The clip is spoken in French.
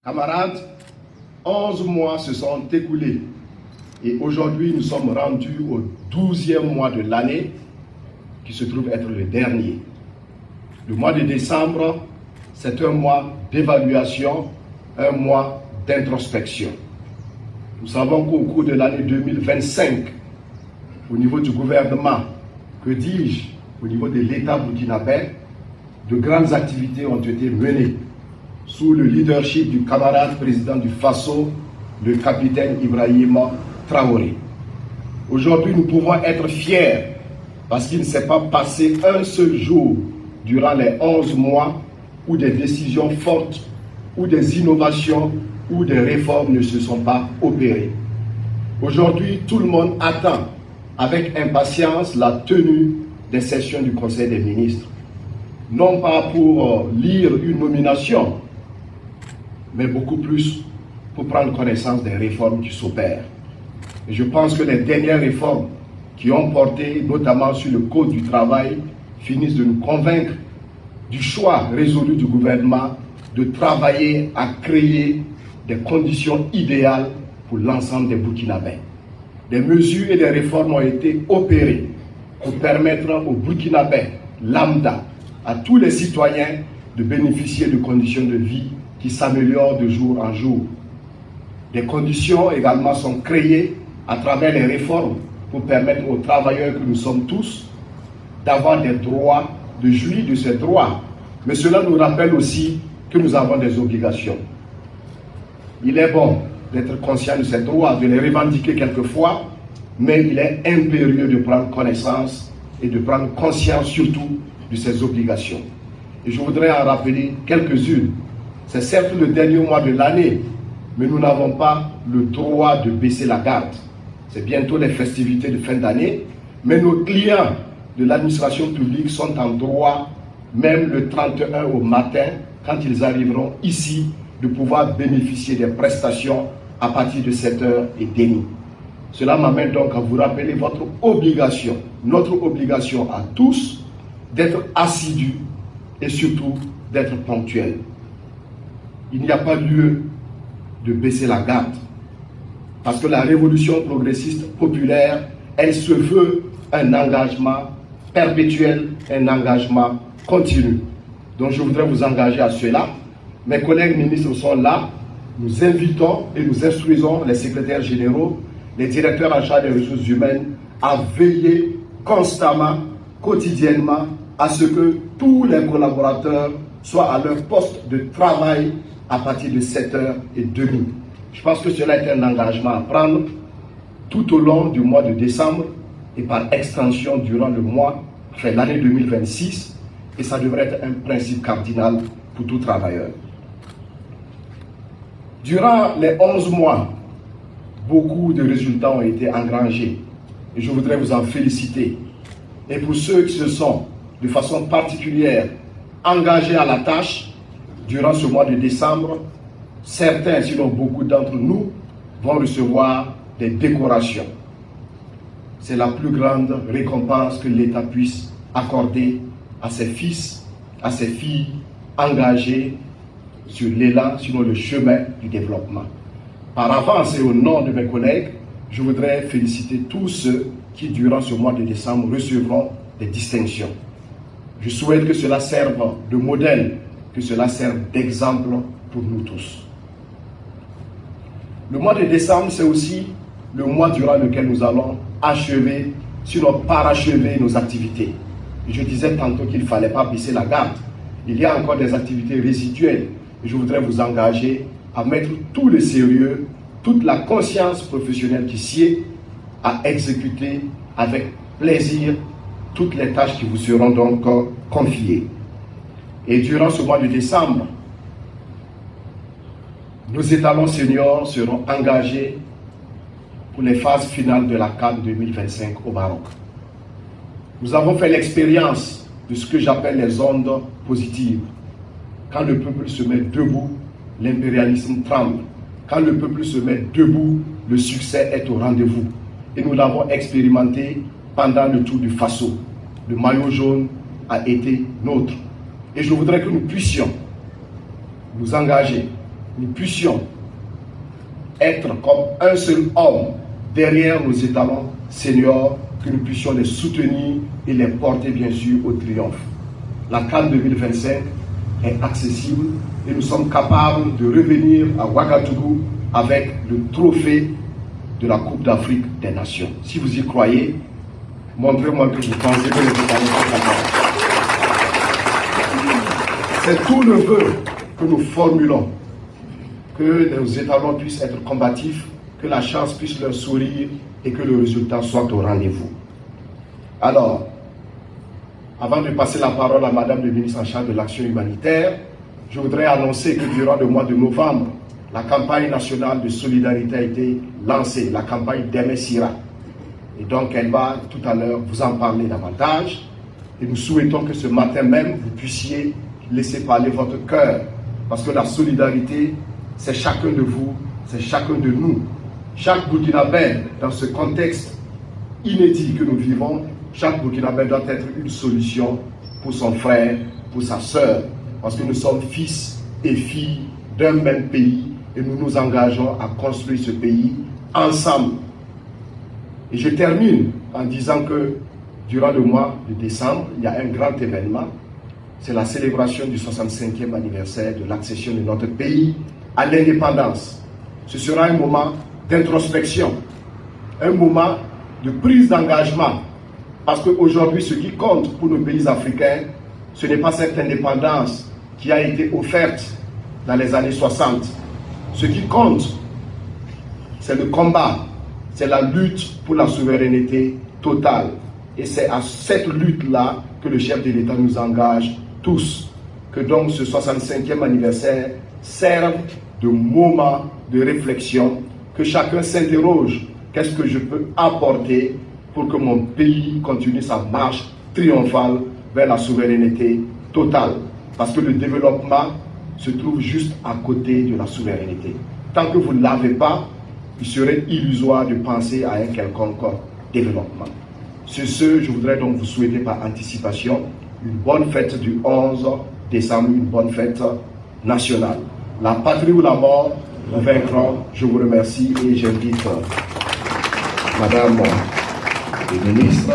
Camarades, 11 mois se sont écoulés et aujourd'hui nous sommes rendus au 12e mois de l'année qui se trouve être le dernier. Le mois de décembre, c'est un mois d'évaluation, un mois d'introspection. Nous savons qu'au cours de l'année 2025, au niveau du gouvernement, que dis-je, au niveau de l'État burkinabé, de grandes activités ont été menées sous le leadership du camarade président du Faso, le capitaine Ibrahima Traoré. Aujourd'hui, nous pouvons être fiers parce qu'il ne s'est pas passé un seul jour durant les 11 mois où des décisions fortes, où des innovations, où des réformes ne se sont pas opérées. Aujourd'hui, tout le monde attend avec impatience la tenue des sessions du Conseil des ministres. Non pas pour lire une nomination, mais beaucoup plus pour prendre connaissance des réformes qui s'opèrent. Et je pense que les dernières réformes qui ont porté notamment sur le Code du travail finissent de nous convaincre du choix résolu du gouvernement de travailler à créer des conditions idéales pour l'ensemble des Burkinabés. Des mesures et des réformes ont été opérées pour permettre aux Burkinabés lambda, à tous les citoyens, de bénéficier de conditions de vie qui s'améliorent de jour en jour. Des conditions également sont créées à travers les réformes pour permettre aux travailleurs que nous sommes tous d'avoir des droits, de jouir de ces droits. Mais cela nous rappelle aussi que nous avons des obligations. Il est bon d'être conscient de ces droits, de les revendiquer quelquefois, mais il est impérieux de prendre connaissance et de prendre conscience surtout de ces obligations. Et je voudrais en rappeler quelques-unes. C'est certes le dernier mois de l'année, mais nous n'avons pas le droit de baisser la garde. C'est bientôt les festivités de fin d'année, mais nos clients de l'administration publique sont en droit, même le 31 au matin, quand ils arriveront ici, de pouvoir bénéficier des prestations à partir de 7h30. Cela m'amène donc à vous rappeler votre obligation, notre obligation à tous, d'être assidus et surtout d'être ponctuels. Il n'y a pas lieu de baisser la garde. Parce que la révolution progressiste populaire, elle se veut un engagement perpétuel, un engagement continu. Donc je voudrais vous engager à cela. Mes collègues ministres sont là. Nous invitons et nous instruisons les secrétaires généraux, les directeurs en charge des ressources humaines à veiller constamment, quotidiennement, à ce que tous les collaborateurs soient à leur poste de travail à partir de 7h30. Je pense que cela est un engagement à prendre tout au long du mois de décembre et par extension durant le mois, enfin l'année 2026, et ça devrait être un principe cardinal pour tout travailleur. Durant les 11 mois, beaucoup de résultats ont été engrangés et je voudrais vous en féliciter. Et pour ceux qui se sont de façon particulière engagés à la tâche, durant ce mois de décembre, certains, sinon beaucoup d'entre nous, vont recevoir des décorations. C'est la plus grande récompense que l'État puisse accorder à ses fils, à ses filles engagés sur l'élan, sinon le chemin du développement. Par avance et au nom de mes collègues, je voudrais féliciter tous ceux qui, durant ce mois de décembre, recevront des distinctions. Je souhaite que cela serve de modèle, que cela serve d'exemple pour nous tous. Le mois de décembre, c'est aussi le mois durant lequel nous allons achever, sinon parachever nos activités. Et je disais tantôt qu'il ne fallait pas baisser la garde. Il y a encore des activités résiduelles. Et je voudrais vous engager à mettre tout le sérieux, toute la conscience professionnelle qui sied, à exécuter avec plaisir toutes les tâches qui vous seront donc confiées. Et durant ce mois de décembre, nos étalons seniors seront engagés pour les phases finales de la CAN 2025 au Maroc. Nous avons fait l'expérience de ce que j'appelle les ondes positives. Quand le peuple se met debout, l'impérialisme tremble. Quand le peuple se met debout, le succès est au rendez-vous. Et nous l'avons expérimenté pendant le Tour du Faso. Le maillot jaune a été nôtre. Et je voudrais que nous puissions nous engager, nous puissions être comme un seul homme derrière nos étalons seniors, que nous puissions les soutenir et les porter bien sûr au triomphe. La CAN 2025 est accessible et nous sommes capables de revenir à Ouagadougou avec le trophée de la Coupe d'Afrique des Nations. Si vous y croyez, montrez-moi que vous pensez que les étalons sont capables. C'est tout le vœu que nous formulons, que nos étalons puissent être combatifs, que la chance puisse leur sourire et que le résultat soit au rendez-vous. Alors, avant de passer la parole à Madame le ministre en charge de l'action humanitaire, je voudrais annoncer que durant le mois de novembre, la campagne nationale de solidarité a été lancée, la campagne d'Aimé Sira. Et donc, elle va tout à l'heure vous en parler davantage. Et nous souhaitons que ce matin même, vous puissiez laisser parler votre cœur. Parce que la solidarité, c'est chacun de vous, c'est chacun de nous. Chaque Burkinabé, dans ce contexte inédit que nous vivons, chaque Burkinabé doit être une solution pour son frère, pour sa sœur. Parce que nous sommes fils et filles d'un même pays et nous nous engageons à construire ce pays ensemble. Et je termine en disant que durant le mois de décembre, il y a un grand événement. C'est la célébration du 65e anniversaire de l'accession de notre pays à l'indépendance. Ce sera un moment d'introspection, un moment de prise d'engagement. Parce qu'aujourd'hui, ce qui compte pour nos pays africains, ce n'est pas cette indépendance qui a été offerte dans les années 60. Ce qui compte, c'est le combat, c'est la lutte pour la souveraineté totale. Et c'est à cette lutte-là que le chef de l'État nous engage tous. Que donc ce 65e anniversaire serve de moment de réflexion, que chacun s'interroge, qu'est-ce que je peux apporter pour que mon pays continue sa marche triomphale vers la souveraineté totale. Parce que le développement se trouve juste à côté de la souveraineté. Tant que vous ne l'avez pas, il serait illusoire de penser à un quelconque développement. Sur ce, je voudrais donc vous souhaiter par anticipation une bonne fête du 11 décembre, une bonne fête nationale. La patrie ou la mort, nous vaincrons. Je vous remercie et j'invite Madame le ministre